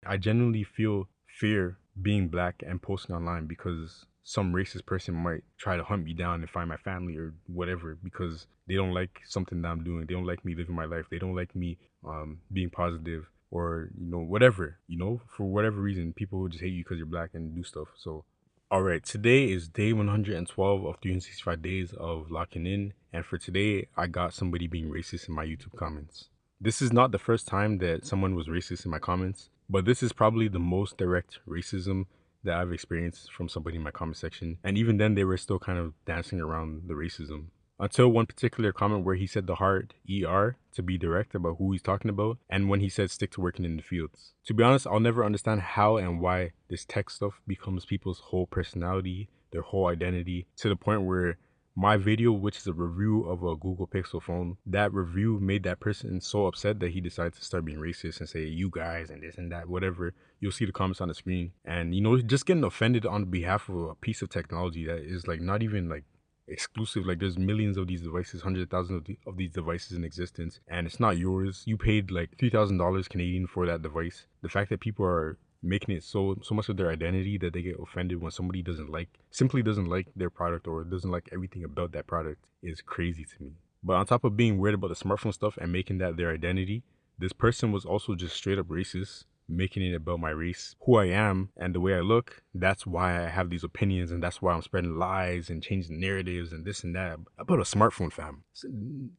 I genuinely feel fear being black and posting online because some racist person might try to hunt me down and find my family or whatever because they don't like something that I'm doing. They don't like me living my life. They don't like me being positive or whatever. For whatever reason, people will just hate you because you're black and do stuff. So all right, today is day 112 of 365 days of locking in, and for today, I got somebody being racist in my YouTube comments. This is not the first time that someone was racist in my comments, but this is probably the most direct racism that I've experienced from somebody in my comment section, and even then, they were still kind of dancing around the racism. Until one particular comment where he said the hard ER to be direct about who he's talking about, and when he said stick to working in the fields. To be honest, I'll never understand how and why this tech stuff becomes people's whole personality, their whole identity, to the point where my video, which is a review of a Google Pixel phone, that review made that person so upset that he decided to start being racist and say, you guys, and this and that, whatever. You'll see the comments on the screen. And, just getting offended on behalf of a piece of technology that is like not even like exclusive. Like there's millions of these devices, hundreds of thousands of these devices in existence, and it's not yours. You paid like $3,000 Canadian for that device. The fact that people are making it so much of their identity that they get offended when somebody simply doesn't like their product or doesn't like everything about that product is crazy to me. But on top of being weird about the smartphone stuff and making that their identity, this person was also just straight up racist, making it about my race, who I am, and the way I look. That's why I have these opinions, and that's why I'm spreading lies and changing narratives and this and that about a smartphone, fam.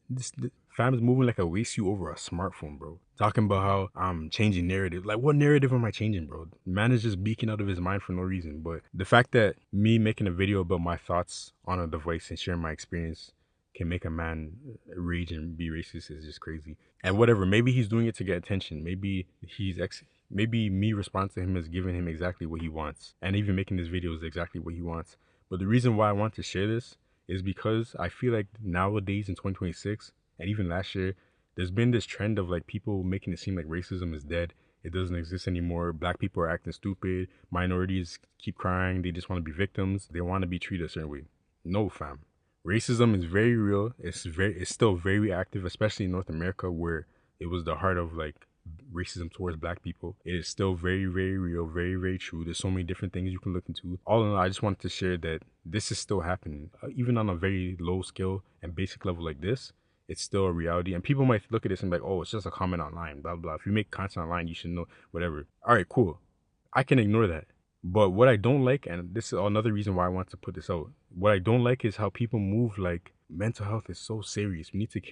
This fam is moving like a waste you over a smartphone, bro. Talking about how I'm changing narrative. Like, what narrative am I changing, bro? Man is just beaking out of his mind for no reason. But the fact that me making a video about my thoughts on a device and sharing my experience can make a man rage and be racist is just crazy. And whatever, maybe he's doing it to get attention. Maybe me responding to him is giving him exactly what he wants. And even making this video is exactly what he wants. But the reason why I want to share this is because I feel like nowadays in 2026, and even last year, there's been this trend of like people making it seem like racism is dead. It doesn't exist anymore. Black people are acting stupid. Minorities keep crying. They just want to be victims. They want to be treated a certain way. No, fam. Racism is very real. It's still very active, especially in North America where it was the heart of like racism towards black people. It is still very, very real, very, very true. There's so many different things you can look into. All in all, I just wanted to share that this is still happening. Even on a very low scale and basic level like this, it's still a reality. And people might look at this and be like, oh, it's just a comment online, blah, blah. If you make content online, you should know, whatever. All right, cool. I can ignore that. But what I don't like, and this is another reason why I want to put this out, what I don't like is how people move like mental health is so serious. We need to care.